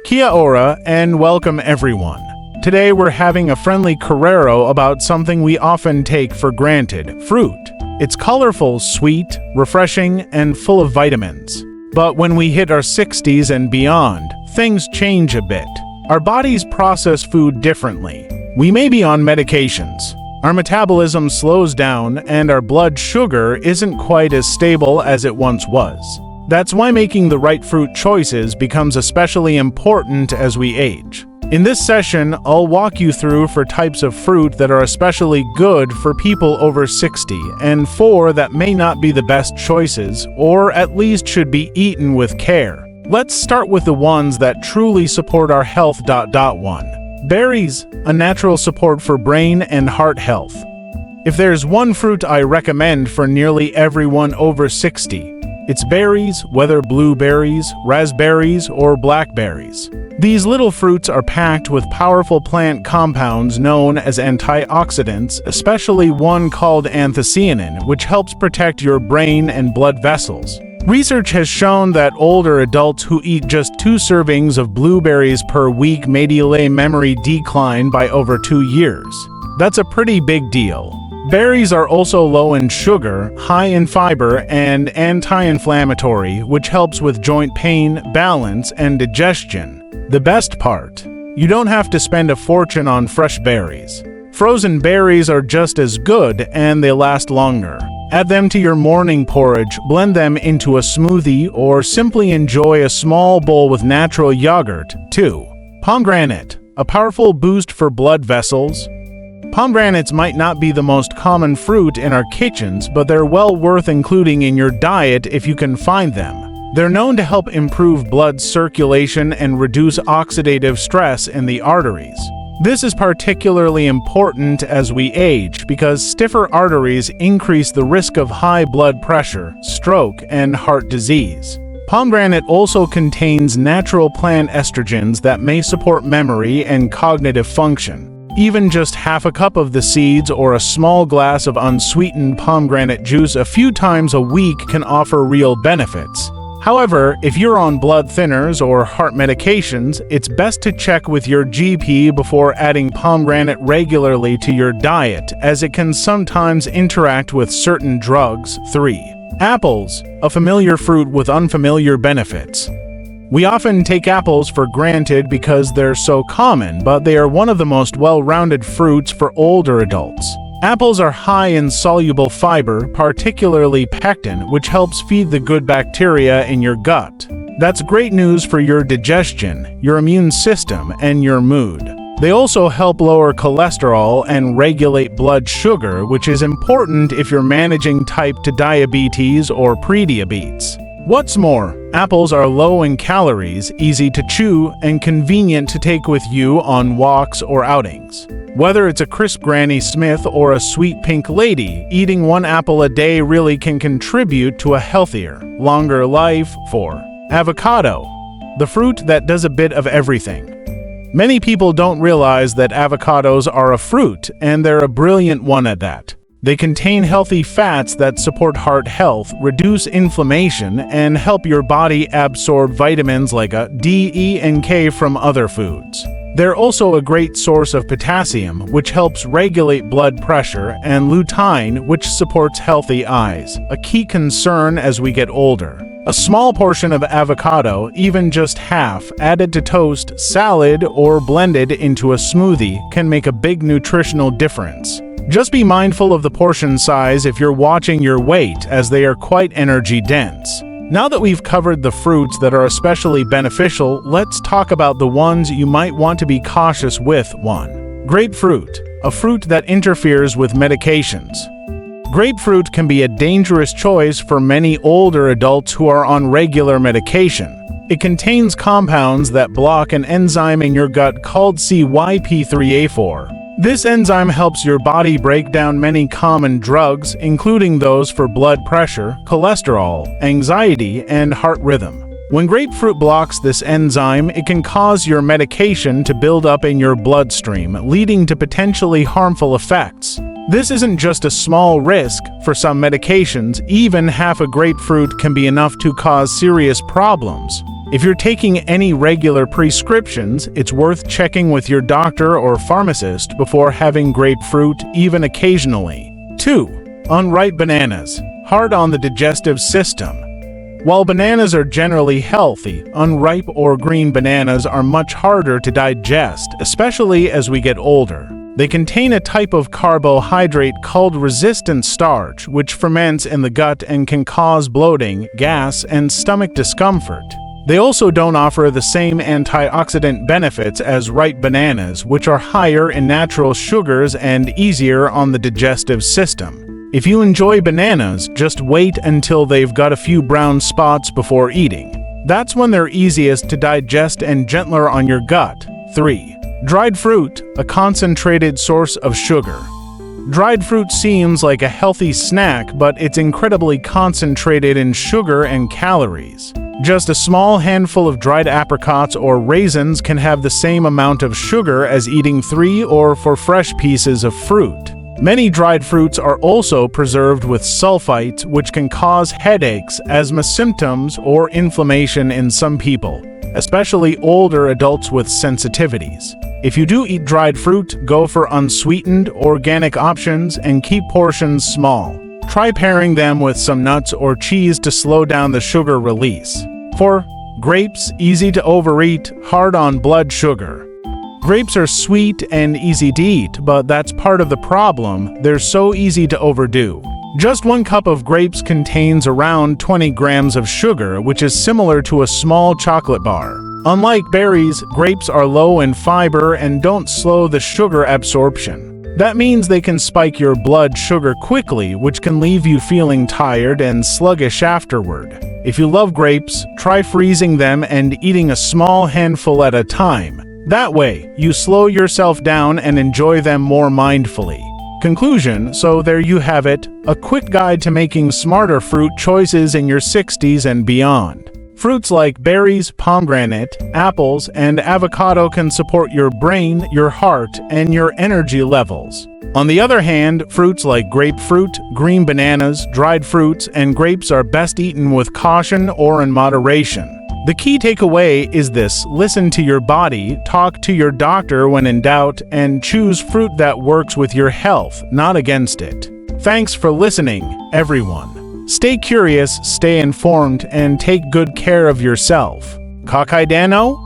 Kia ora and welcome everyone. Today we're having a friendly Carrero about something we often take for granted, fruit. It's colorful, sweet, refreshing, and full of vitamins. But when we hit our 60s and beyond, things change a bit. Our bodies process food differently. We may be on medications. Our metabolism slows down and our blood sugar isn't quite as stable as it once was. That's why making the right fruit choices becomes especially important as we age. In this session, I'll walk you through 4 types of fruit that are especially good for people over 60 and 4 that may not be the best choices or at least should be eaten with care. Let's start with the ones that truly support our health. 1. Berries, a natural support for brain and heart health. If there's one fruit I recommend for nearly everyone over 60, it's berries, whether blueberries, raspberries, or blackberries. These little fruits are packed with powerful plant compounds known as antioxidants, especially one called anthocyanin, which helps protect your brain and blood vessels. Research has shown that older adults who eat just 2 servings of blueberries per week may delay memory decline by over 2 years. That's a pretty big deal. Berries are also low in sugar, high in fiber, and anti-inflammatory, which helps with joint pain, balance, and digestion. The best part: you don't have to spend a fortune on fresh berries. Frozen berries are just as good and they last longer. Add them to your morning porridge, blend them into a smoothie, or simply enjoy a small bowl with natural yogurt. 2. Pomegranate, a powerful boost for blood vessels. Pomegranates might not be the most common fruit in our kitchens, but they're well worth including in your diet if you can find them. They're known to help improve blood circulation and reduce oxidative stress in the arteries. This is particularly important as we age because stiffer arteries increase the risk of high blood pressure, stroke, and heart disease. Pomegranate also contains natural plant estrogens that may support memory and cognitive function. Even just half a cup of the seeds or a small glass of unsweetened pomegranate juice a few times a week can offer real benefits. However, if you're on blood thinners or heart medications, it's best to check with your GP before adding pomegranate regularly to your diet, as it can sometimes interact with certain drugs. 3. Apples, a familiar fruit with unfamiliar benefits. We often take apples for granted because they're so common, but they are one of the most well-rounded fruits for older adults. Apples are high in soluble fiber, particularly pectin, which helps feed the good bacteria in your gut. That's great news for your digestion, your immune system, and your mood. They also help lower cholesterol and regulate blood sugar, which is important if you're managing type 2 diabetes or prediabetes. What's more, apples are low in calories, easy to chew, and convenient to take with you on walks or outings. Whether it's a crisp Granny Smith or a sweet pink lady, eating 1 apple a day really can contribute to a healthier, longer life. 4. Avocado, the fruit that does a bit of everything. Many people don't realize that avocados are a fruit, and they're a brilliant one at that. They contain healthy fats that support heart health, reduce inflammation, and help your body absorb vitamins like D, E, and K from other foods. They're also a great source of potassium, which helps regulate blood pressure, and lutein, which supports healthy eyes, a key concern as we get older. A small portion of avocado, even just half, added to toast, salad, or blended into a smoothie, can make a big nutritional difference. Just be mindful of the portion size if you're watching your weight, as they are quite energy dense. Now that we've covered the fruits that are especially beneficial, let's talk about the ones you might want to be cautious with. 1. Grapefruit, a fruit that interferes with medications. Grapefruit can be a dangerous choice for many older adults who are on regular medication. It contains compounds that block an enzyme in your gut called CYP3A4. This enzyme helps your body break down many common drugs, including those for blood pressure, cholesterol, anxiety, and heart rhythm. When grapefruit blocks this enzyme, it can cause your medication to build up in your bloodstream, leading to potentially harmful effects. This isn't just a small risk. For some medications, even half a grapefruit can be enough to cause serious problems. If you're taking any regular prescriptions, it's worth checking with your doctor or pharmacist before having grapefruit, even occasionally. 2. Unripe bananas. Hard on the digestive system. While bananas are generally healthy, unripe or green bananas are much harder to digest, especially as we get older. They contain a type of carbohydrate called resistant starch, which ferments in the gut and can cause bloating, gas, and stomach discomfort. They also don't offer the same antioxidant benefits as ripe bananas, which are higher in natural sugars and easier on the digestive system. If you enjoy bananas, just wait until they've got a few brown spots before eating. That's when they're easiest to digest and gentler on your gut. 3. Dried fruit, a concentrated source of sugar. Dried fruit seems like a healthy snack, but it's incredibly concentrated in sugar and calories. Just a small handful of dried apricots or raisins can have the same amount of sugar as eating 3 or 4 fresh pieces of fruit. Many dried fruits are also preserved with sulfites, which can cause headaches, asthma symptoms, or inflammation in some people, especially older adults with sensitivities. If you do eat dried fruit, go for unsweetened, organic options and keep portions small. Try pairing them with some nuts or cheese to slow down the sugar release. 4. Grapes, easy to overeat, hard on blood sugar. Grapes are sweet and easy to eat, but that's part of the problem. They're so easy to overdo. Just 1 cup of grapes contains around 20 grams of sugar, which is similar to a small chocolate bar. Unlike berries, grapes are low in fiber and don't slow the sugar absorption. That means they can spike your blood sugar quickly, which can leave you feeling tired and sluggish afterward. If you love grapes, try freezing them and eating a small handful at a time. That way, you slow yourself down and enjoy them more mindfully. Conclusion, so there you have it, a quick guide to making smarter fruit choices in your 60s and beyond. Fruits like berries, pomegranate, apples, and avocado can support your brain, your heart, and your energy levels. On the other hand, fruits like grapefruit, green bananas, dried fruits, and grapes are best eaten with caution or in moderation. The key takeaway is this: listen to your body, talk to your doctor when in doubt, and choose fruit that works with your health, not against it. Thanks for listening, everyone. Stay curious, stay informed, and take good care of yourself. Kakaidano?